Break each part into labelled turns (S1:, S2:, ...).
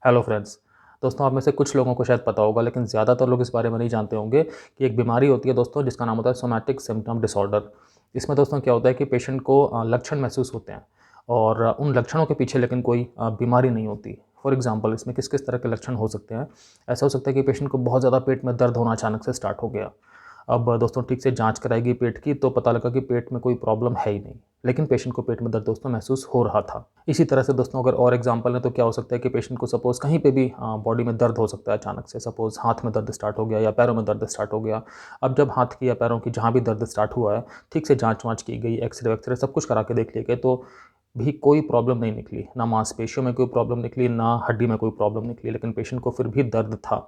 S1: Hello friends. दोस्तों, आप में से कुछ लोगों को शायद पता होगा, लेकिन ज़्यादातर लोग इस बारे में नहीं जानते होंगे कि एक बीमारी होती है दोस्तों, जिसका नाम होता है सोमैटिक सिम्पटम डिसऑर्डर। इसमें दोस्तों क्या होता है कि पेशेंट को लक्षण महसूस होते हैं और उन लक्षणों के पीछे लेकिन कोई बीमारी नहीं होती। फॉर एग्जांपल, इसमें किस किस तरह के लक्षण हो सकते हैं। ऐसा हो सकता है कि पेशेंट को बहुत ज़्यादा पेट में दर्द होना अचानक से स्टार्ट हो गया। अब दोस्तों ठीक से जांच कराएगी पेट की तो पता लगा कि पेट में कोई प्रॉब्लम है ही नहीं, लेकिन पेशेंट को पेट में दर्द दोस्तों महसूस हो रहा था। इसी तरह से दोस्तों अगर और एग्जांपल है तो क्या हो सकता है कि पेशेंट को सपोज़ कहीं पे भी बॉडी में दर्द हो सकता है अचानक से। सपोज़ हाथ में दर्द स्टार्ट हो गया या पैरों में दर्द स्टार्ट हो गया। अब जब हाथ की या पैरों की जहाँ भी दर्द स्टार्ट हुआ है, ठीक से जाँच-वाँच की गई, एक्स-रे वेक्स-रे सब कुछ करा के देख लिए गए, तो भी कोई प्रॉब्लम नहीं निकली। ना मांसपेशियों में कोई प्रॉब्लम निकली, ना हड्डी में कोई प्रॉब्लम निकली, लेकिन पेशेंट को फिर भी दर्द था।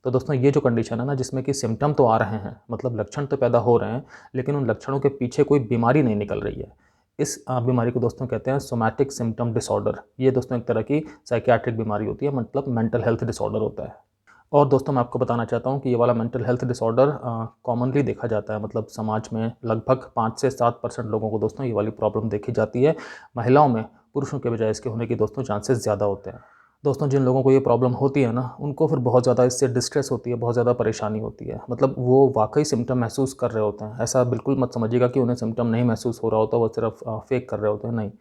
S1: तो दोस्तों ये जो कंडीशन है ना, जिसमें कि सिम्पटम तो आ रहे हैं, मतलब लक्षण तो पैदा हो रहे हैं, लेकिन उन लक्षणों के पीछे कोई बीमारी नहीं निकल रही है। इस बीमारी को दोस्तों कहते हैं सोमैटिक सिम्पटम डिसऑर्डर। ये दोस्तों एक तरह की साइकियाट्रिक बीमारी होती है, मतलब मेंटल हेल्थ डिसऑर्डर होता है। और दोस्तों मैं आपको बताना चाहता हूँ कि ये वाला मेंटल हेल्थ डिसऑर्डर कॉमनली देखा जाता है, मतलब समाज में लगभग 5 से 7% लोगों को दोस्तों ये वाली प्रॉब्लम देखी जाती है। महिलाओं में पुरुषों के बजाय इसके होने की दोस्तों चांसेस ज़्यादा होते हैं। दोस्तों जिन लोगों को ये प्रॉब्लम होती है ना, उनको फिर बहुत ज़्यादा इससे डिस्ट्रेस होती है, बहुत ज़्यादा परेशानी होती है। मतलब वो वाक़ई सिम्पटम महसूस कर रहे होते हैं। ऐसा बिल्कुल मत समझिएगा कि उन्हें सिम्पटम नहीं महसूस हो रहा होता, वो सिर्फ़ फ़ेक कर रहे होते हैं, नहीं।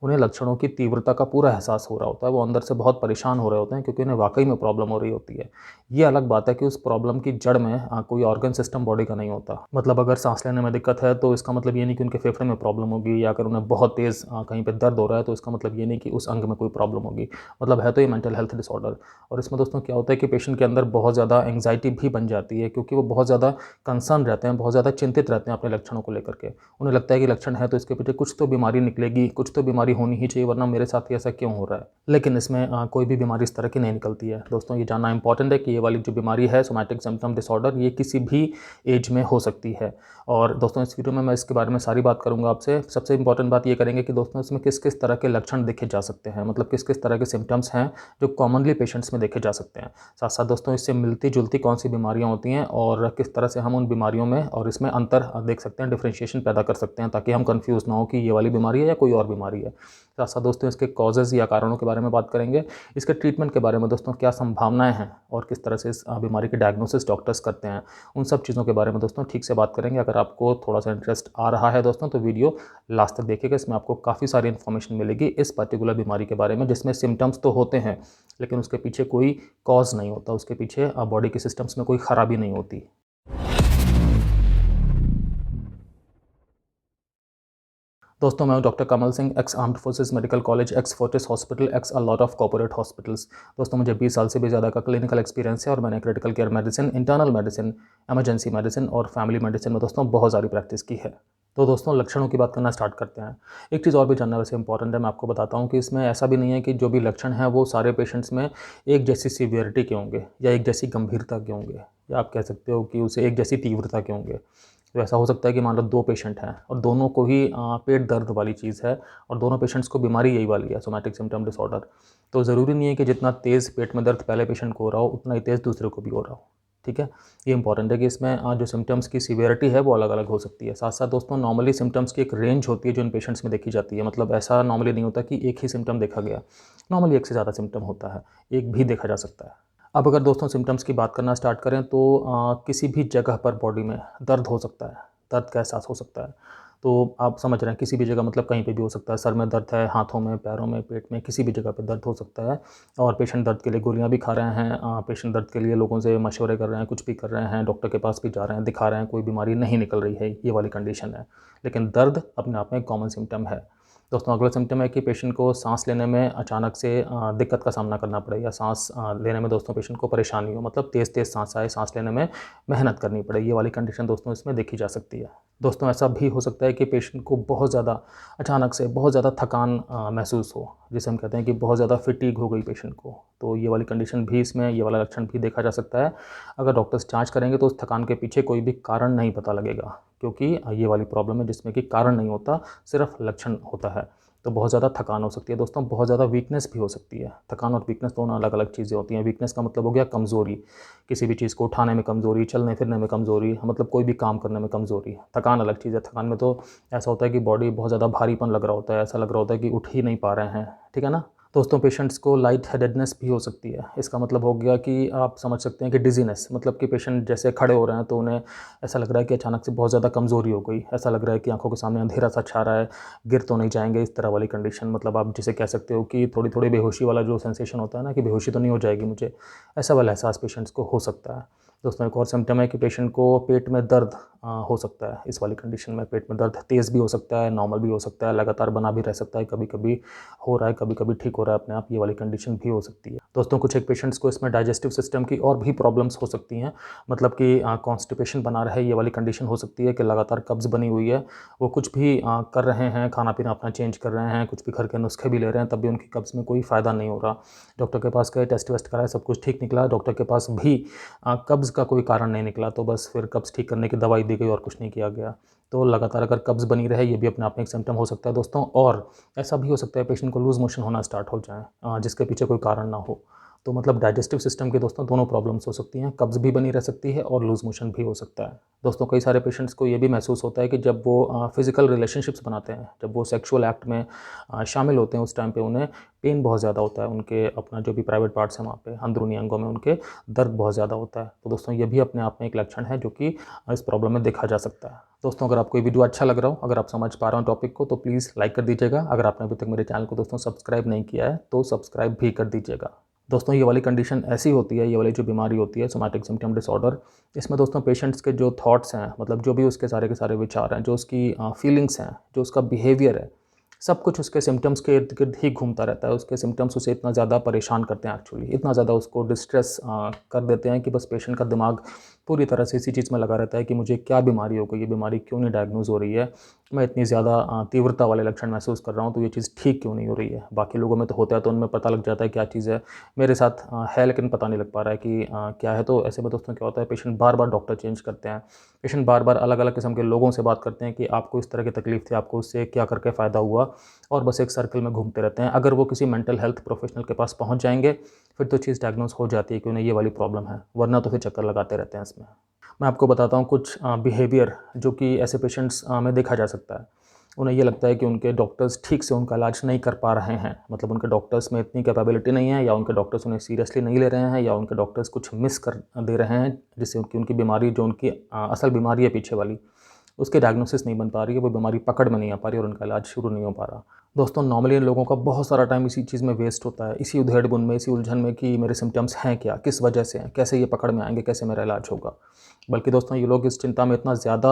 S1: उन्हें लक्षणों की तीव्रता का पूरा एहसास हो रहा होता है। वो अंदर से बहुत परेशान हो रहे होते हैं क्योंकि उन्हें वाक़ई में प्रॉब्लम हो रही होती है। ये अलग बात है कि उस प्रॉब्लम की जड़ में कोई ऑर्गन सिस्टम बॉडी का नहीं होता। मतलब अगर साँस लेने में दिक्कत है तो इसका मतलब ये नहीं कि उनके फेफड़े में प्रॉब्लम होगी, या अगर उन्हें बहुत तेज़ कहीं पे दर्द हो रहा है तो इसका मतलब ये नहीं कि उस अंग में कोई प्रॉब्लम होगी। मतलब है तो ये मेंटल हेल्थ डिसऑर्डर। और इसमें दोस्तों क्या होता है कि पेशेंट के अंदर बहुत ज़्यादा एंग्जायटी भी बन जाती है, क्योंकि वो बहुत ज़्यादा कंसर्न रहते हैं, बहुत ज़्यादा चिंतित रहते हैं अपने लक्षणों को लेकर के। उन्हें लगता है कि लक्षण है तो इसके पीछे कुछ तो बीमारी निकलेगी, कुछ तो बीमारी होनी ही चाहिए, वरना मेरे साथ ही ऐसा क्यों हो रहा है। लेकिन इसमें कोई भी बीमारी इस तरह की नहीं निकलती है। दोस्तों ये जानना इंपॉर्टेंट है कि ये वाली जो बीमारी है सोमैटिक सिम्पटम डिसऑर्डर, ये किसी भी एज में हो सकती है। और दोस्तों इस वीडियो में मैं इसके बारे में सारी बात करूंगा आपसे। सबसे इंपॉर्टेंट बात ये करेंगे कि दोस्तों इसमें किस किस तरह के लक्षण देखे जा सकते हैं, मतलब किस किस तरह के सिम्टम्स हैं जो कॉमनली पेशेंट्स में देखे जा सकते हैं। साथ साथ दोस्तों इससे मिलती जुलती कौन सी बीमारियां होती हैं और किस तरह से हम उन बीमारियों में और इसमें अंतर देख सकते हैं, डिफ्रेंशिएशन पैदा कर सकते हैं, ताकि हम कंफ्यूज ना हो कि ये वाली बीमारी है या कोई और बीमारी है। साथ साथ दोस्तों इसके कॉजेज़ या कारणों के बारे में बात करेंगे। इसके ट्रीटमेंट के बारे में दोस्तों क्या संभावनाएं हैं और किस तरह से इस बीमारी के डायग्नोसिस डॉक्टर्स करते हैं, उन सब चीज़ों के बारे में दोस्तों ठीक से बात करेंगे। अगर आपको थोड़ा सा इंटरेस्ट आ रहा है दोस्तों तो वीडियो लास्ट तक देखिएगा। इसमें आपको काफ़ी सारी इन्फॉर्मेशन मिलेगी इस पर्टिकुलर बीमारी के बारे में, जिसमें सिम्टम्स तो होते हैं लेकिन उसके पीछे कोई कॉज नहीं होता, उसके पीछे बॉडी के सिस्टम्स में कोई खराबी नहीं होती। दोस्तों मैं हूं doctor Kamal Singh, x armed forces medical college, x Fortis hospital, x a lot of corporate hospitals. दोस्तों मुझे 20 साल से भी ज़्यादा का क्लिनिकल एक्सपीरियंस है और मैंने critical care medicine, internal medicine, emergency medicine और फैमिली मेडिसिन में दोस्तों बहुत सारी प्रैक्टिस की है। तो दोस्तों लक्षणों की बात करना स्टार्ट करते हैं। एक चीज़ और भी जानना वैसे इंपॉर्टेंट है, मैं आपको बताता हूँ कि इसमें ऐसा भी नहीं है कि जो भी लक्षण हैं वो सारे पेशेंट्स में एक जैसी सीवियरिटी के होंगे या एक जैसी गंभीरता के होंगे, या आप कह सकते हो कि उसे एक जैसी तीव्रता के होंगे। तो ऐसा हो सकता है कि मान लो 2 पेशेंट हैं और दोनों को ही पेट दर्द वाली चीज़ है और दोनों पेशेंट्स को बीमारी यही वाली है, सोमैटिक सिम्पटम डिसऑर्डर। तो ज़रूरी नहीं है कि जितना तेज़ पेट में दर्द पहले पेशेंट को हो रहा हो उतना ही तेज़ दूसरे को भी हो रहा हो। ठीक है? ये इंपॉर्टेंट है कि इसमें जो सिम्पटम्स की सीवियरिटी है वो अलग-अलग हो सकती है। साथ-साथ दोस्तों नॉर्मली सिम्पटम्स की एक रेंज होती है जो इन पेशेंट्स में देखी जाती है। मतलब ऐसा नॉर्मली नहीं होता कि एक ही सिम्पटम देखा गया। नॉर्मली एक से ज़्यादा सिम्पटम होता है, एक भी देखा जा सकता है। अब अगर दोस्तों सिम्पटम्स की बात करना स्टार्ट करें तो किसी भी जगह पर बॉडी में दर्द हो सकता है, दर्द का एहसास हो सकता है। तो आप समझ रहे हैं किसी भी जगह, मतलब कहीं पे भी हो सकता है। सर में दर्द है, हाथों में, पैरों में, पेट में, किसी भी जगह पे दर्द हो सकता है और पेशेंट दर्द के लिए गोलियाँ भी खा रहे हैं। पेशेंट दर्द के लिए लोगों से मशवरे कर रहे हैं, कुछ भी कर रहे हैं, डॉक्टर के पास भी जा रहे हैं, दिखा रहे हैं, कोई बीमारी नहीं निकल रही है, ये वाली कंडीशन है। लेकिन दर्द अपने आप में एक कॉमन सिम्पटम है। दोस्तों अगला सिम्पटम है कि पेशेंट को सांस लेने में अचानक से दिक्कत का सामना करना पड़े, या सांस लेने में दोस्तों पेशेंट को परेशानी हो, मतलब तेज़ तेज़ सांस आए, सांस लेने में मेहनत करनी पड़े। ये वाली कंडीशन दोस्तों इसमें देखी जा सकती है। दोस्तों ऐसा भी हो सकता है कि पेशेंट को बहुत ज़्यादा अचानक से बहुत ज़्यादा थकान महसूस हो, जिसे हम कहते हैं कि बहुत ज़्यादा फिटीग हो गई पेशेंट को। तो ये वाली कंडीशन भी इसमें, ये वाला लक्षण भी देखा जा सकता है। अगर डॉक्टर्स जांच करेंगे तो उस थकान के पीछे कोई भी कारण नहीं पता लगेगा, क्योंकि ये वाली प्रॉब्लम है जिसमें कि कारण नहीं होता, सिर्फ लक्षण होता है। तो बहुत ज़्यादा थकान हो सकती है दोस्तों, बहुत ज़्यादा वीकनेस भी हो सकती है। थकान और वीकनेस दोनों अलग अलग चीज़ें होती हैं। वीकनेस का मतलब हो गया कमज़ोरी, किसी भी चीज़ को उठाने में कमज़ोरी, चलने फिरने में कमज़ोरी, मतलब कोई भी काम करने में कमज़ोरी। थकान अलग चीज़ है। थकान में तो ऐसा होता है कि बॉडी बहुत ज़्यादा भारीपन लग रहा होता है, ऐसा लग रहा होता है कि उठ ही नहीं पा रहे हैं, ठीक है ना? दोस्तों पेशेंट्स को लाइट हेडेडनेस भी हो सकती है। इसका मतलब हो गया कि आप समझ सकते हैं कि डिज़ीनेस, मतलब कि पेशेंट जैसे खड़े हो रहे हैं तो उन्हें ऐसा लग रहा है कि अचानक से बहुत ज़्यादा कमज़ोरी हो गई। ऐसा लग रहा है कि आँखों के सामने अंधेरा सा छा रहा है, गिर तो नहीं जाएँगे, इस तरह वाली कंडीशन, मतलब आप जिसे कह सकते हो कि थोड़ी-थोड़ी बेहोशी वाला जो सेंसेशन होता है ना, कि बेहोशी तो नहीं हो जाएगी मुझे, ऐसा वाला एहसास पेशेंट्स को हो सकता है। दोस्तों एक और सिम्पटम है कि पेशेंट को पेट में दर्द हो सकता है। इस वाली कंडीशन में पेट में दर्द तेज़ भी हो सकता है, नॉर्मल भी हो सकता है, लगातार बना भी रह सकता है, कभी-कभी हो रहा है, कभी-कभी ठीक हो रहा है अपने आप, ये वाली कंडीशन भी हो सकती है। दोस्तों कुछ एक पेशेंट्स को इसमें डाइजेस्टिव सिस्टम की और भी प्रॉब्लम्स हो सकती हैं, मतलब कि कॉन्स्टिपेशन बना रहे, ये वाली कंडीशन हो सकती है कि लगातार कब्ज़ बनी हुई है। वो कुछ भी कर रहे हैं, खाना-पीना अपना चेंज कर रहे हैं, कुछ भी घर के नुस्खे भी ले रहे हैं, तब भी उनकी कब्ज़ में कोई फ़ायदा नहीं हो रहा। डॉक्टर के पास गए, टेस्ट-वेस्ट कराए, सब कुछ ठीक निकला, डॉक्टर के पास भी कब्ज़ का कोई कारण नहीं निकला, तो बस फिर कब्ज़ ठीक करने की दवाई दी गई और कुछ नहीं किया गया। तो लगातार अगर कब्ज़ बनी रहे, ये भी अपने आप में एक सिम्पटम हो सकता है दोस्तों। और ऐसा भी हो सकता है पेशेंट को लूज़ मोशन होना स्टार्ट हो जाए, जिसके पीछे कोई कारण ना हो। तो मतलब डाइजेस्टिव सिस्टम की दोस्तों दोनों प्रॉब्लम्स हो सकती हैं, कब्ज़ भी बनी रह सकती है और लूज़ मोशन भी हो सकता है। दोस्तों कई सारे पेशेंट्स को ये भी महसूस होता है कि जब वो फिज़िकल रिलेशनशिप्स बनाते हैं, जब वो सेक्सुअल एक्ट में शामिल होते हैं, उस टाइम पे उन्हें पेन बहुत ज़्यादा होता है, उनके अपना जो भी प्राइवेट पार्ट्स हैं वहाँ पे, अंदरूनी अंगों में उनके दर्द बहुत ज़्यादा होता है। तो दोस्तों ये भी अपने आप में एक लक्षण है जो कि इस प्रॉब्लम में देखा जा सकता है। दोस्तों अगर आपको ये वीडियो अच्छा लग रहा हो, अगर आप समझ पा रहे हो टॉपिक को, तो प्लीज़ लाइक कर दीजिएगा। अगर आपने अभी तक मेरे चैनल को दोस्तों सब्सक्राइब नहीं किया है तो सब्सक्राइब भी कर दीजिएगा। दोस्तों ये वाली कंडीशन ऐसी होती है, ये वाली जो बीमारी होती है सोमैटिक सिम्पटम डिसऑर्डर, इसमें दोस्तों पेशेंट्स के जो थॉट्स हैं, मतलब जो भी उसके सारे के सारे विचार हैं, जो उसकी फीलिंग्स हैं, जो उसका बिहेवियर है, सब कुछ उसके सिम्पटम्स के इर्द-गिर्द ही घूमता रहता है। उसके सिम्पटम्स उसे इतना ज़्यादा परेशान करते हैं एक्चुअली, इतना ज़्यादा उसको डिस्ट्रेस कर देते हैं कि बस पेशेंट का दिमाग पूरी तरह से इसी चीज़ में लगा रहता है कि मुझे क्या बीमारी हो गई, ये बीमारी क्यों नहीं डायग्नोज़ हो रही है, मैं इतनी ज़्यादा तीव्रता वाले लक्षण महसूस कर रहा हूँ, तो ये चीज़ ठीक क्यों नहीं हो रही है। बाकी लोगों में तो होता है, तो उनमें पता लग जाता है क्या चीज़ है, मेरे साथ है लेकिन पता नहीं लग पा रहा है कि क्या है। तो ऐसे में दोस्तों क्या होता है, पेशेंट बार-बार डॉक्टर चेंज करते हैं, पेशेंट बार-बार अलग-अलग किस्म के लोगों से बात करते हैं कि आपको इस तरह की तकलीफ़ थी, आपको उससे क्या करके फ़ायदा हुआ, और बस एक सर्कल में घूमते रहते हैं। अगर वो किसी मेंटल हेल्थ प्रोफेशनल के पास पहुँच जाएँगे, फिर तो चीज़ डायग्नोज़ हो जाती है कि उन्हें ये वाली प्रॉब्लम है, वरना तो फिर चक्कर लगाते रहते हैं इसमें। मैं आपको बताता हूँ कुछ बिहेवियर जो कि ऐसे पेशेंट्स में देखा जा सकता है। उन्हें ये लगता है कि उनके डॉक्टर्स ठीक से उनका इलाज नहीं कर पा रहे हैं, मतलब उनके डॉक्टर्स में इतनी कैपेबिलिटी नहीं है, या उनके डॉक्टर्स उन्हें सीरियसली नहीं ले रहे हैं, या उनके डॉक्टर्स कुछ मिस कर दे रहे हैं, जिससे उनकी बीमारी, जो उनकी असल बीमारी है पीछे वाली, उसकी डायग्नोसिस नहीं बन पा रही है, वो बीमारी पकड़ में नहीं आ पा रही और उनका इलाज शुरू नहीं हो पा रहा। दोस्तों नॉर्मली इन लोगों का बहुत सारा टाइम इसी चीज़ में वेस्ट होता है, इसी उधेड़-बुन में, इसी उलझन में कि मेरे सिम्पटम्स हैं क्या, किस वजह से हैं, कैसे ये पकड़ में आएँगे, कैसे मेरा इलाज होगा। बल्कि दोस्तों ये लोग इस चिंता में इतना ज़्यादा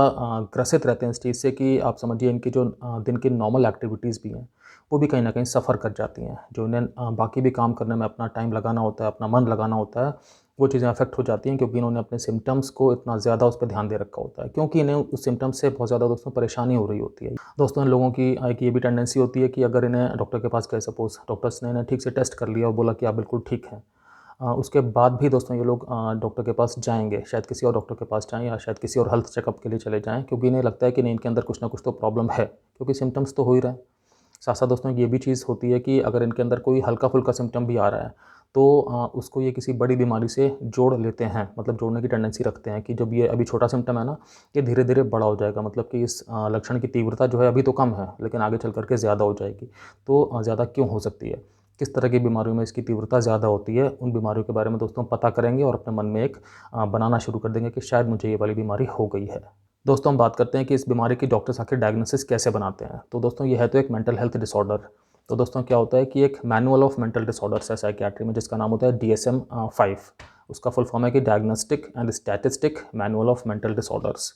S1: ग्रसित रहते हैं इस चीज़ से कि आप समझिए इनकी जो दिन की नॉर्मल एक्टिविटीज़ भी हैं, वो भी कहीं न कहीं सफ़र कर जाती हैं। जो इन्हें बाकी भी काम करने में अपना टाइम लगाना होता है, अपना मन लगाना होता है, वो चीज़ें अफ़ेक्ट हो जाती हैं, क्योंकि इन्होंने अपने सिम्पटम्स को इतना ज़्यादा उस पे ध्यान दे रखा होता है, क्योंकि इन्हें उस सिम्पटम्स से बहुत ज़्यादा दोस्तों परेशानी हो रही होती है। दोस्तों इन लोगों की एक ये भी टेंडेंसी होती है कि अगर इन्हें डॉक्टर के पास गए, सपोज़ डॉक्टर्स ने इन्हें ठीक से टेस्ट कर लिया और बोला कि आप बिल्कुल ठीक हैं। उसके बाद भी दोस्तों ये लोग डॉक्टर के पास जाएँगे, शायद किसी और डॉक्टर के पास जाएँ, या शायद किसी और हेल्थ चेकअप के लिए चले जाएँ, क्योंकि इन्हें लगता है कि नहीं, इनके अंदर कुछ ना कुछ तो प्रॉब्लम है, क्योंकि सिम्पटम्स तो हो ही रहे हैं। साथ-साथ दोस्तों ये भी चीज़ होती है कि अगर इनके अंदर कोई हल्का-फुल्का सिम्पटम भी आ रहा है, तो उसको ये किसी बड़ी बीमारी से जोड़ लेते हैं, मतलब जोड़ने की टेंडेंसी रखते हैं कि जब ये अभी छोटा सिम्पटम है ना, ये धीरे-धीरे बड़ा हो जाएगा, मतलब कि इस लक्षण की तीव्रता जो है अभी तो कम है, लेकिन आगे चल कर के ज़्यादा हो जाएगी। तो ज़्यादा क्यों हो सकती है? किस तरह की बीमारियों में इसकी तीव्रता ज़्यादा होती है? उन बीमारियों के बारे में दोस्तों पता करेंगे और अपने मन में एक बनाना शुरू कर देंगे कि शायद मुझे ये वाली बीमारी हो गई है। दोस्तों हम बात करते हैं कि इस बीमारी की डॉक्टर्स आखिर डायग्नोसिस कैसे बनाते हैं। तो दोस्तों ये है तो एक मेंटल हेल्थ डिसऑर्डर। तो दोस्तों क्या होता है कि एक मैनुअल ऑफ मेंटल डिसऑर्डर्स है साइकियाट्री में, जिसका नाम होता है DSM 5। उसका फुल फॉर्म है कि diagnostic and statistic manual of mental disorders.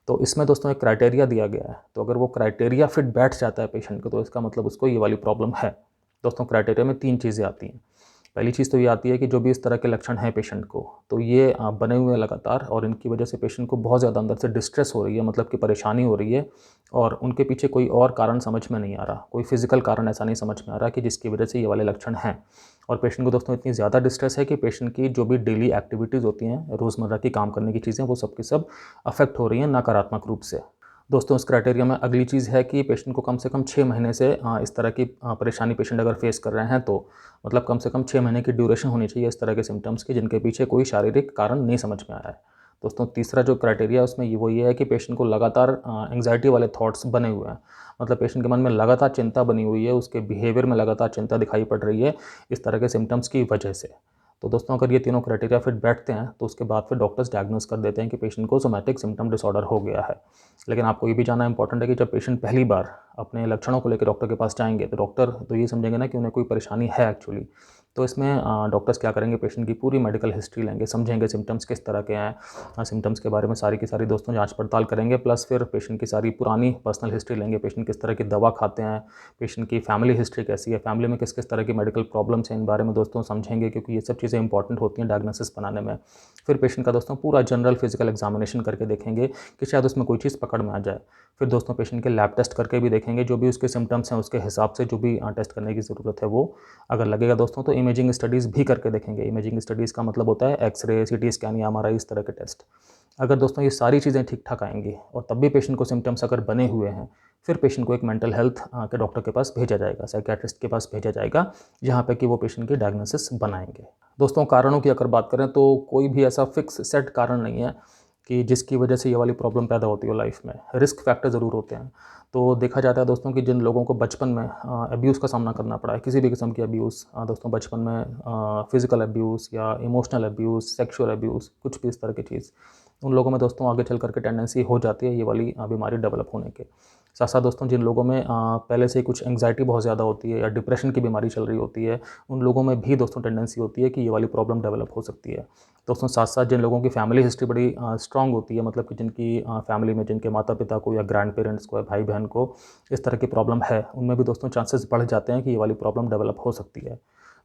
S1: तो इसमें दोस्तों एक क्राइटेरिया दिया गया है, तो अगर वो क्राइटेरिया फिट बैठ जाता है पेशेंट को, तो इसका मतलब उसको ये वाली प्रॉब्लम है। दोस्तों क्राइटेरिया में 3 चीज़ें आती हैं। पहली चीज़ तो ये आती है कि जो भी इस तरह के लक्षण हैं पेशेंट को, तो ये बने हुए हैं लगातार, और इनकी वजह से पेशेंट को बहुत ज़्यादा अंदर से डिस्ट्रेस हो रही है, मतलब कि परेशानी हो रही है, और उनके पीछे कोई और कारण समझ में नहीं आ रहा, कोई फिजिकल कारण ऐसा नहीं समझ में आ रहा कि जिसकी वजह से ये वाले लक्षण हैं। और पेशेंट को दोस्तों इतनी ज़्यादा डिस्ट्रेस है कि पेशेंट की जो भी डेली एक्टिविटीज़ होती हैं, रोज़मर्रा की काम करने की चीज़ें, वो सब की सब अफेक्ट हो रही हैं नकारात्मक रूप से। दोस्तों इस क्राइटेरिया में अगली चीज़ है कि पेशेंट को कम से कम 6 महीने से इस तरह की परेशानी पेशेंट अगर फेस कर रहे हैं, तो मतलब कम से कम 6 महीने की ड्यूरेशन होनी चाहिए इस तरह के सिम्पटम्स की, जिनके पीछे कोई शारीरिक कारण नहीं समझ में आया है। दोस्तों तीसरा जो क्राइटेरिया है उसमें ये है कि पेशेंट को लगातार एंग्जाइटी वाले थॉट्स बने हुए हैं, मतलब पेशेंट के मन में लगातार चिंता बनी हुई है, उसके बिहेवियर में लगातार चिंता दिखाई पड़ रही है इस तरह के सिम्टम्स की वजह से। तो दोस्तों अगर ये तीनों क्राइटेरिया फिट बैठते हैं तो उसके बाद फिर डॉक्टर्स डायग्नोस कर देते हैं कि पेशेंट को सोमैटिक सिम्टम डिसऑर्डर हो गया है। लेकिन आपको ये भी जानना इंपॉर्टेंट है कि जब पेशेंट पहली बार अपने लक्षणों को लेकर डॉक्टर के पास जाएंगे तो डॉक्टर तो ये समझेंगे ना कि उन्हें कोई परेशानी है एक्चुअली। तो इसमें डॉक्टर्स क्या करेंगे, पेशेंट की पूरी मेडिकल हिस्ट्री लेंगे, समझेंगे सिम्टम्स किस तरह के हैं, सिम्टम्स के बारे में सारी की सारी दोस्तों जांच पड़ताल करेंगे, प्लस फिर पेशेंट की सारी पुरानी पर्सनल हिस्ट्री लेंगे, पेशेंट किस तरह की दवा खाते हैं, पेशेंट की फैमिली हिस्ट्री कैसी है, फैमिली में किस किस तरह की मेडिकल प्रॉब्लम्स हैं, इन बारे में दोस्तों समझेंगे क्योंकि ये सब चीज़ें इंपॉर्टेंट होती हैं डायग्नोसिस बनाने में। फिर पेशेंट का दोस्तों पूरा जनरल फिजिकल एग्जामिनेशन करके देखेंगे कि शायद उसमें कोई चीज़ पकड़ में आ जाए। फिर दोस्तों पेशेंट के लैब टेस्ट करके भी देखेंगे, जो भी उसके सिम्टम्स हैं उसके हिसाब से जो भी टेस्ट करने की ज़रूरत है वो अगर लगेगा दोस्तों तो इमेजिंग स्टडीज़ भी करके देखेंगे। इमेजिंग स्टडीज़ का मतलब होता है एक्सरे, सीटी स्कैन या एमआरआई, इस तरह के टेस्ट। अगर दोस्तों ये सारी चीज़ें ठीक ठाक आएंगी और तब भी पेशेंट को सिम्टम्स अगर बने हुए हैं, फिर पेशेंट को एक मेंटल हेल्थ के डॉक्टर के पास भेजा जाएगा, साइकियाट्रिस्ट के पास भेजा जाएगा, जहाँ पे कि वो पेशेंट की डायग्नोसिस बनाएंगे। दोस्तों कारणों की अगर बात करें तो कोई भी ऐसा फिक्स सेट कारण नहीं है कि जिसकी वजह से ये वाली प्रॉब्लम पैदा होती है लाइफ में। रिस्क फैक्टर ज़रूर होते हैं। तो देखा जाता है दोस्तों कि जिन लोगों को बचपन में अब्यूज़ का सामना करना पड़ा है, किसी भी किस्म की अब्यूज़, दोस्तों बचपन में फिज़िकल अब्यूज़ या इमोशनल अब्यूज़, सेक्सुअल अब्यूज़, कुछ भी इस तरह की चीज़, उन लोगों में दोस्तों आगे चल करके टेंडेंसी हो जाती है ये वाली बीमारी डेवलप होने के। साथ साथ दोस्तों जिन लोगों में पहले से ही कुछ एंग्जाइटी बहुत ज़्यादा होती है या डिप्रेशन की बीमारी चल रही होती है, उन लोगों में भी दोस्तों टेंडेंसी होती है कि ये वाली प्रॉब्लम डेवलप हो सकती है। दोस्तों साथ साथ जिन लोगों की फैमिली हिस्ट्री बड़ी स्ट्रॉन्ग होती है, मतलब कि जिनकी फैमिली में जिनके माता पिता को या ग्रैंड पेरेंट्स को या भाई बहन को इस तरह की प्रॉब्लम है, उनमें भी दोस्तों चांसेस बढ़ जाते हैं कि ये वाली प्रॉब्लम डेवलप हो सकती है।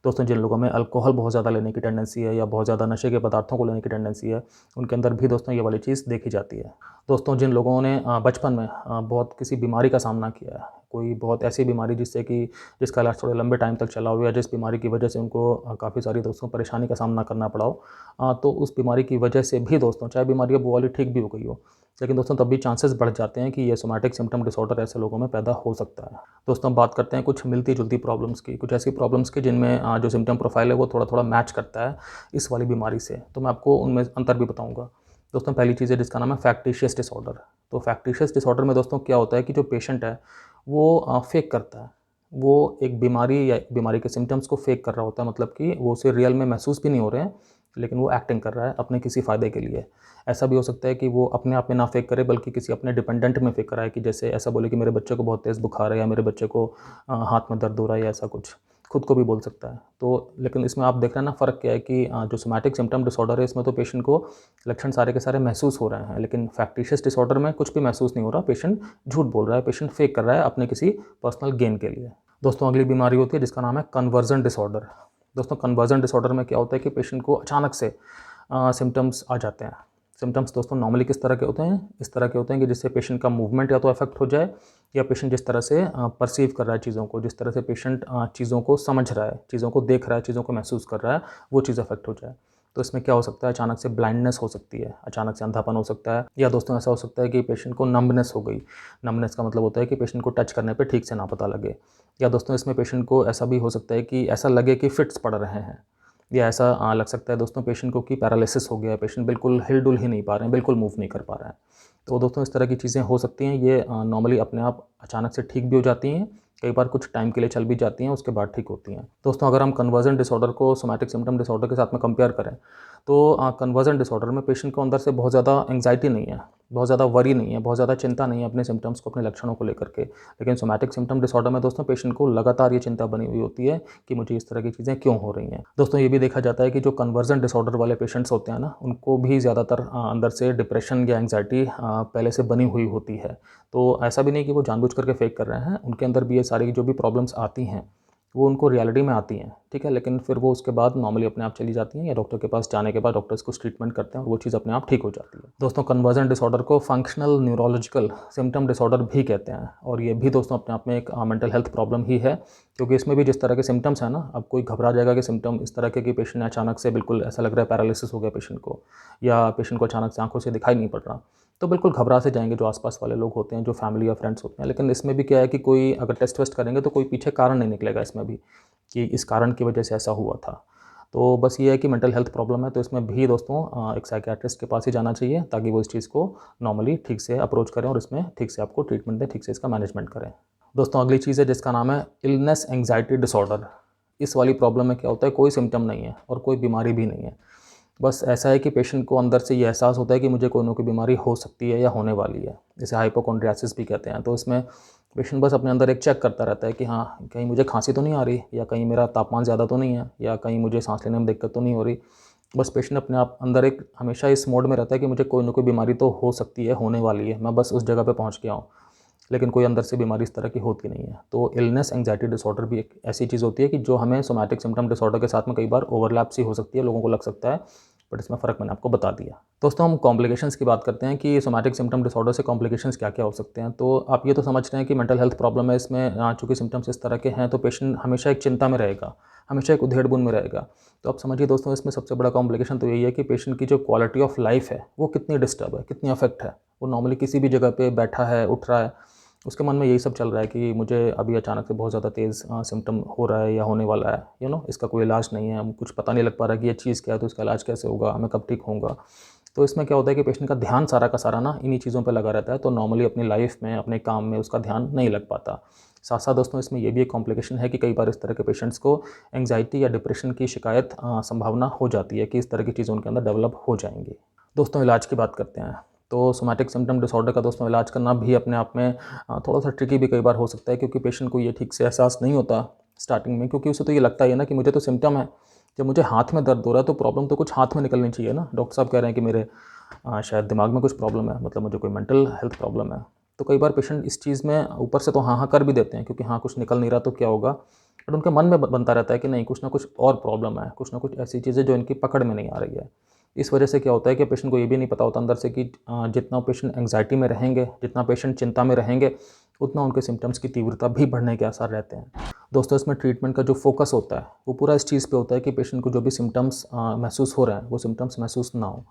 S1: दोस्तों जिन लोगों में अल्कोहल बहुत ज़्यादा लेने की टेंडेंसी है या बहुत ज़्यादा नशे के पदार्थों को लेने की टेंडेंसी है, उनके अंदर भी दोस्तों ये वाली चीज़ देखी जाती है। दोस्तों जिन लोगों ने बचपन में बहुत किसी बीमारी का सामना किया है, कोई बहुत ऐसी बीमारी जिससे कि जिसका इलाज थोड़े लंबे टाइम तक चला हो या जिस बीमारी की वजह से उनको काफ़ी सारी दोस्तों परेशानी का सामना करना पड़ा हो, तो उस बीमारी की वजह से भी दोस्तों, चाहे बीमारी अब वो वाली ठीक भी हो गई हो, लेकिन दोस्तों तब भी चांसेस बढ़ जाते हैं कि ये सोमैटिक सिम्पटम डिसऑर्डर ऐसे लोगों में पैदा हो सकता है। दोस्तों बात करते हैं कुछ मिलती जुलती प्रॉब्लम्स की, कुछ ऐसी प्रॉब्लम्स की जिनमें जो सिम्पटम प्रोफाइल है वो थोड़ा थोड़ा मैच करता है इस वाली बीमारी से, तो मैं आपको उनमें अंतर भी बताऊँगा। दोस्तों पहली चीज़ है जिसका नाम है फैक्टिशियस डिसऑर्डर। तो फैक्टिशियस डिसऑर्डर में दोस्तों क्या होता है कि जो पेशेंट है वो फेक करता है, वो एक बीमारी या बीमारी के सिम्टम्स को फेक कर रहा होता है, मतलब कि वो उसे रियल में महसूस भी नहीं हो रहे हैं, लेकिन वो एक्टिंग कर रहा है अपने किसी फ़ायदे के लिए। ऐसा भी हो सकता है कि वो अपने आप में ना फेक करे बल्कि किसी अपने डिपेंडेंट में फेक कर रहा है, कि जैसे ऐसा बोले कि मेरे बच्चे को बहुत तेज़ बुखार है या मेरे बच्चे को हाथ में दर्द हो रहा है या ऐसा कुछ, खुद को भी बोल सकता है। तो लेकिन इसमें आप देख रहे हैं ना फ़र्क क्या है कि जो सोमैटिक सिम्पटम डिसऑर्डर है इसमें तो पेशेंट को लक्षण सारे के सारे महसूस हो रहे हैं, लेकिन फैक्टिशियस डिसऑर्डर में कुछ भी महसूस नहीं हो रहा, पेशेंट झूठ बोल रहा है, पेशेंट फेक कर रहा है अपने किसी पर्सनल गेन के लिए। दोस्तों अगली बीमारी होती है जिसका नाम है कन्वर्जन डिसऑर्डर। दोस्तों कन्वर्जन डिसऑर्डर में क्या होता है कि पेशेंट को अचानक से सिम्टम्स आ जाते हैं। सिम्टम्स दोस्तों नॉर्मली किस तरह के होते हैं, इस तरह के होते हैं कि जिससे पेशेंट का मूवमेंट या तो अफेक्ट हो जाए या पेशेंट जिस तरह से परसीव कर रहा है चीज़ों को, जिस तरह से पेशेंट चीज़ों को समझ रहा है, चीज़ों को देख रहा है, चीज़ों को महसूस कर रहा है, वो चीज़ अफेक्ट हो जाए। तो इसमें क्या हो सकता है, अचानक से ब्लाइंडनेस हो सकती है, अचानक से अंधापन हो सकता है, या दोस्तों ऐसा हो सकता है कि पेशेंट को नंबनेस हो गई। नंबनेस का मतलब होता है कि पेशेंट को टच करने पे ठीक से ना पता लगे। या दोस्तों इसमें पेशेंट को ऐसा भी हो सकता है कि ऐसा लगे कि फिट्स पड़ रहे हैं, या ऐसा लग सकता है दोस्तों पेशेंट को कि पैरालिसिस हो गया है, पेशेंट बिल्कुल हिल-डुल ही नहीं पा रहे हैं, बिल्कुल मूव नहीं कर पा रहे हैं। तो दोस्तों इस तरह की चीज़ें हो सकती हैं, ये नॉर्मली अपने आप अचानक से ठीक भी हो जाती हैं, कई बार कुछ टाइम के लिए चल भी जाती हैं, उसके बाद ठीक होती हैं। दोस्तों अगर हम कन्वर्जन डिसऑर्डर को सोमैटिक सिम्पटम डिसऑर्डर के साथ में कंपेयर करें, तो कन्वर्जन डिसऑर्डर में पेशेंट को अंदर से बहुत ज़्यादा एंग्जाइटी नहीं है, बहुत ज़्यादा वरी नहीं है, बहुत ज़्यादा चिंता नहीं है अपने सिम्टम्स को, अपने लक्षणों को लेकर के। लेकिन सोमैटिक सिम्पटम डिसऑर्डर में दोस्तों पेशेंट को लगातार ये चिंता बनी हुई होती है कि मुझे इस तरह की चीज़ें क्यों हो रही हैं। दोस्तों ये भी देखा जाता है कि जो कन्वर्जन डिसऑर्डर वाले पेशेंट्स होते हैं ना, उनको भी ज़्यादातर अंदर से डिप्रेशन या एंग्जाइटी पहले से बनी हुई होती है। तो ऐसा भी नहीं कि वो जानबूझ करके फेक कर रहे हैं, उनके अंदर भी ये सारी जो भी प्रॉब्लम्स आती हैं वो उनको रियलिटी में आती हैं, ठीक है, लेकिन फिर वो उसके बाद नॉर्मली अपने आप चली जाती हैं, या डॉक्टर के पास जाने के बाद डॉक्टर्स कुछ ट्रीटमेंट करते हैं और वो चीज़ अपने आप ठीक हो जाती है। दोस्तों कन्वर्जन डिसऑर्डर को फंक्शनल न्यूरोलॉजिकल सिम्पटम डिसऑर्डर भी कहते हैं, और ये भी दोस्तों अपने आप में एक मेंटल हेल्थ प्रॉब्लम ही है, क्योंकि इसमें भी जिस तरह के सिम्टम्स हैं ना, अब कोई घबरा जाएगा कि सिम्टम इस तरह के कि पेशेंट ने अचानक से बिल्कुल ऐसा लग रहा है पैरालिसिस हो गया पेशेंट को, या पेशेंट को अचानक से आंखों से दिखाई नहीं पड़ रहा, तो बिल्कुल घबरा से जाएंगे जो आसपास वाले लोग होते हैं, जो फैमिली या फ्रेंड्स होते हैं। लेकिन इसमें भी क्या है कि कोई अगर टेस्ट वेस्ट करेंगे तो कोई पीछे कारण नहीं निकलेगा इसमें भी कि इस कारण की वजह से ऐसा हुआ था। तो बस ये है कि मेंटल हेल्थ प्रॉब्लम है तो इसमें भी दोस्तों एक साइकियाट्रिस्ट के पास ही जाना चाहिए ताकि वो इस चीज़ को नॉर्मली ठीक से अप्रोच करें और इसमें ठीक से आपको ट्रीटमेंट दें, ठीक से इसका मैनेजमेंट करें। दोस्तों अगली चीज़ है जिसका नाम है इलनेस एंग्जाइटी डिसऑर्डर। इस वाली प्रॉब्लम में क्या होता है, कोई सिम्टम नहीं है और कोई बीमारी भी नहीं है। बस ऐसा है कि पेशेंट को अंदर से ये एहसास होता है कि मुझे कोई ना कोई बीमारी हो सकती है या होने वाली है, जिसे हाइपोकॉन्ड्रियासिस भी कहते हैं। तो इसमें पेशेंट बस अपने अंदर एक चेक करता रहता है कि हाँ, कहीं मुझे खांसी तो नहीं आ रही, या कहीं मेरा तापमान ज़्यादा तो नहीं है, या कहीं मुझे सांस लेने में दिक्कत तो नहीं हो रही। बस पेशेंट अपने आप अंदर एक हमेशा इस मोड में रहता है कि मुझे कोई ना कोई बीमारी तो हो सकती है, होने वाली है, मैं बस उस जगह पे पहुंच गया हूँ, लेकिन कोई अंदर से बीमारी इस तरह की होती नहीं है। तो इलनेस एंग्जाइटी डिसऑर्डर भी एक ऐसी चीज़ होती है कि जो हमें सोमैटिक सिम्टम डिसऑर्डर के साथ में कई बार ओवरलैप सी हो सकती है, लोगों को लग सकता है, बट इसमें फ़र्क मैंने आपको बता दिया। दोस्तों हम कॉम्प्लिकेशंस की बात करते हैं कि सोमैटिक सिम्टम डिसऑर्डर से कॉम्प्लिकेशंस क्या क्या हो सकते हैं। तो आप ये तो समझ रहे हैं कि मेंटल हेल्थ प्रॉब्लम है, इसमें चूँकि सिम्टम्स इस तरह के हैं तो पेशेंट हमेशा एक चिंता में रहेगा, हमेशा एक उधेड़-बुन में रहेगा। तो आप समझिए दोस्तों, इसमें सबसे बड़ा कॉम्प्लिकेशन तो यही है कि पेशेंट की जो क्वालिटी ऑफ लाइफ है वो कितनी डिस्टर्ब है, कितनी अफेक्ट है। वो नॉर्मली किसी भी जगह पे बैठा है, उठ रहा है, उसके मन में यही सब चल रहा है कि मुझे अभी अचानक से बहुत ज़्यादा तेज़ सिम्टम हो रहा है या होने वाला है, इसका कोई इलाज नहीं है, कुछ पता नहीं लग पा रहा है कि ये चीज़ क्या है, तो इसका इलाज कैसे होगा, मैं कब ठीक होऊंगा। तो इसमें क्या होता है कि पेशेंट का ध्यान सारा का सारा ना इन्हीं चीज़ों पे लगा रहता है, तो नॉर्मली अपनी लाइफ में, अपने काम में उसका ध्यान नहीं लग पाता। साथ साथ दोस्तों इसमें ये भी एक कॉम्प्लिकेशन है कि कई बार इस तरह के पेशेंट्स को एंग्जाइटी या डिप्रेशन की शिकायत संभावना हो जाती है कि इस तरह की चीज़ें उनके अंदर डेवलप हो जाएंगी। दोस्तों इलाज की बात करते हैं। तो सोमैटिक सिम्पटम डिसऑर्डर का दोस्तों इलाज करना भी अपने आप में थोड़ा सा ट्रिकी भी कई बार हो सकता है, क्योंकि पेशेंट को ये ठीक से एहसास नहीं होता स्टार्टिंग में, क्योंकि उसे तो ये लगता ही है ना कि मुझे तो सिम्टम है, जब मुझे हाथ में दर्द हो रहा है तो प्रॉब्लम तो कुछ हाथ में निकलनी चाहिए ना। डॉक्टर साहब कह रहे हैं कि मेरे शायद दिमाग में कुछ प्रॉब्लम है, मतलब मुझे कोई मेंटल हेल्थ प्रॉब्लम है। तो कई बार पेशेंट इस चीज़ में ऊपर से तो हाँ हाँ कर भी देते हैं, क्योंकि हाँ कुछ निकल नहीं रहा तो क्या होगा, बट उनके मन में बनता रहता है कि नहीं, कुछ ना कुछ और प्रॉब्लम है, कुछ ना कुछ ऐसी चीज़ें जो इनकी पकड़ में नहीं आ रही है। इस वजह से क्या होता है कि पेशेंट को ये भी नहीं पता होता अंदर से कि जितना पेशेंट एंग्जाइटी में रहेंगे, जितना पेशेंट चिंता में रहेंगे, उतना उनके सिम्टम्स की तीव्रता भी बढ़ने के आसार रहते हैं। दोस्तों इसमें ट्रीटमेंट का जो फोकस होता है वो पूरा इस चीज़ पे होता है कि पेशेंट को जो भी सिम्टम्स महसूस हो रहे हैं वो सिम्टम्स महसूस ना हो।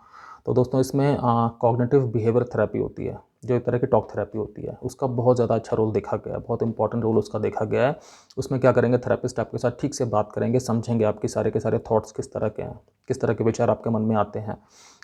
S1: तो दोस्तों इसमें कॉग्निटिव बिहेवियर थेरेपी होती है, जो एक तरह की टॉक थेरेपी होती है, उसका बहुत ज़्यादा अच्छा रोल देखा गया है, बहुत इंपॉर्टेंट रोल उसका देखा गया है। उसमें क्या करेंगे, थेरेपिस्ट आपके साथ ठीक से बात करेंगे, समझेंगे आपके सारे के सारे थॉट्स किस तरह के हैं, किस तरह के विचार आपके मन में आते हैं।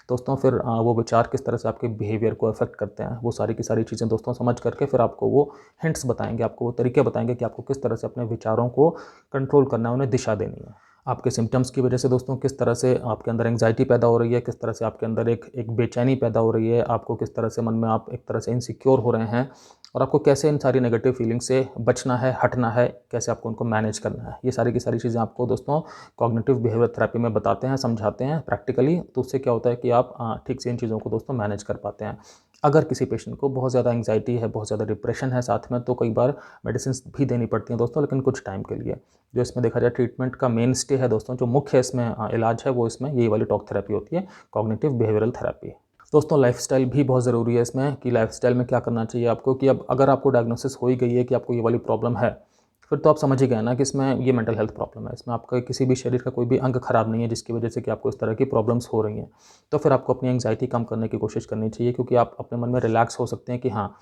S1: दोस्तों फिर वो विचार किस तरह से आपके बिहेवियर को अफेक्ट करते हैं, वो सारी की सारी चीज़ें दोस्तों समझ करके फिर आपको वो हिंट्स बताएंगे, आपको वो तरीके बताएंगे कि आपको किस तरह से अपने विचारों को कंट्रोल करना है, उन्हें दिशा देनी है। आपके सिम्टम्स की वजह से दोस्तों किस तरह से आपके अंदर एंग्जाइटी पैदा हो रही है, किस तरह से आपके अंदर एक बेचैनी पैदा हो रही है, आपको किस तरह से मन में आप एक तरह से इनसिक्योर हो रहे हैं, और आपको कैसे इन सारी नेगेटिव फीलिंग से बचना है, हटना है, कैसे आपको उनको मैनेज करना है। ये सारी की सारी चीज़ें आपको दोस्तों कॉग्निटिव बिहेवियर थेरेपी में बताते हैं, समझाते हैं प्रैक्टिकली। तो उससे क्या होता है कि आप ठीक से इन चीज़ों को दोस्तों मैनेज कर पाते हैं। अगर किसी पेशेंट को बहुत ज़्यादा एंग्जाइटी है, बहुत ज़्यादा डिप्रेशन है साथ में, तो कई बार मेडिसिन भी देनी पड़ती हैं दोस्तों, लेकिन कुछ टाइम के लिए। जो इसमें देखा जाए ट्रीटमेंट का मेन स्टे है दोस्तों, जो मुख्य इसमें इलाज है, वो इसमें यही वाली टॉक थेरेपी होती है, कॉग्निटिव बिहेवियरल थेरेपी। दोस्तों लाइफस्टाइल भी बहुत ज़रूरी है इसमें, कि लाइफस्टाइल में क्या करना चाहिए आपको, कि अब अगर आपको डायग्नोसिस हो ही गई है कि आपको ये वाली प्रॉब्लम है, फिर तो आप समझ ही गए ना कि इसमें ये मेंटल हेल्थ प्रॉब्लम है। इसमें आपका किसी भी शरीर का कोई भी अंग खराब नहीं है जिसकी वजह से कि आपको इस तरह की प्रॉब्लम्स हो रही हैं। तो फिर आपको अपनी एंग्जाइटी कम करने की कोशिश करनी चाहिए, क्योंकि आप अपने मन में रिलैक्स हो सकते हैं कि हाँ,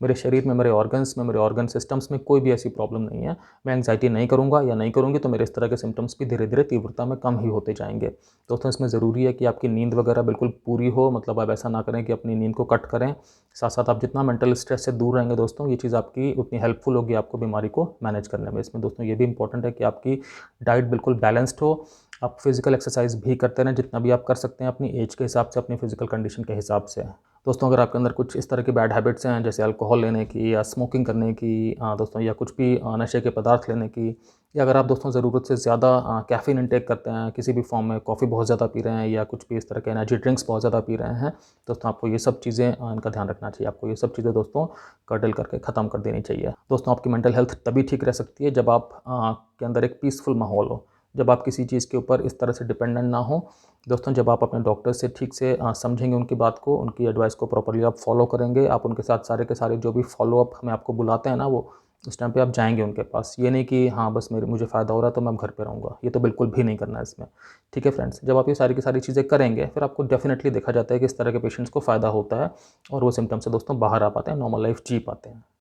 S1: मेरे शरीर में, मेरे ऑर्गन्स में, मेरे ऑर्गन सिस्टम्स में कोई भी ऐसी प्रॉब्लम नहीं है। मैं एंग्जाइटी नहीं करूँगा या नहीं करूँगी तो मेरे इस तरह के सिम्टम्स भी धीरे धीरे तीव्रता में कम ही होते जाएंगे। दोस्तों इसमें ज़रूरी है कि आपकी नींद वगैरह बिल्कुल पूरी हो, मतलब आप ऐसा ना करें कि अपनी नींद को कट करें। साथ साथ आप जितना मेंटल स्ट्रेस से दूर रहेंगे दोस्तों, ये चीज़ आपकी उतनी हेल्पफुल होगी आपको बीमारी को मैनेज करने में। इसमें दोस्तों ये भी इंपॉर्टेंट है कि आपकी डाइट बिल्कुल बैलेंस्ड हो, आप फिजिकल एक्सरसाइज भी करते रहें जितना भी आप कर सकते हैं, अपनी एज के हिसाब से, अपनी फिजिकल कंडीशन के हिसाब से। दोस्तों अगर आपके अंदर कुछ इस तरह की बैड हैबिट्स हैं, जैसे अल्कोहल लेने की या स्मोकिंग करने की दोस्तों, या कुछ भी नशे के पदार्थ लेने की, या अगर आप दोस्तों ज़रूरत से ज़्यादा कैफ़ीन इंटेक करते हैं किसी भी फॉर्म में, कॉफ़ी बहुत ज़्यादा पी रहे हैं, या कुछ भी इस तरह के एनर्जी ड्रिंक्स बहुत ज़्यादा पी रहे हैं, दोस्तों आपको ये सब चीज़ें इनका ध्यान रखना चाहिए। आपको ये सब चीज़ें दोस्तों कर्टल करके ख़त्म कर देनी चाहिए। दोस्तों आपकी मेंटल हेल्थ तभी ठीक रह सकती है जब आप के अंदर एक पीसफुल माहौल हो, जब आप किसी चीज़ के ऊपर इस तरह से डिपेंडेंट ना हो। दोस्तों जब आप अपने डॉक्टर से ठीक से समझेंगे उनकी बात को, उनकी एडवाइस को प्रॉपर्ली आप फॉलो करेंगे, आप उनके साथ सारे के सारे जो भी फॉलोअप हमें आपको बुलाते हैं ना, वो उस टाइम पे आप जाएंगे उनके पास। ये नहीं कि हाँ बस मुझे फ़ायदा हो रहा है तो मैं अब घर पे रहूँगा, ये तो बिल्कुल भी नहीं करना है इसमें। ठीक है फ्रेंड्स, जब आप ये सारी की सारी चीज़ें करेंगे फिर आपको डेफिनेटली देखा जाता है कि इस तरह के पेशेंट्स को फ़ायदा होता है और वो सिम्टम्स से दोस्तों बाहर आ पाते हैं, नॉर्मल लाइफ जी पाते हैं।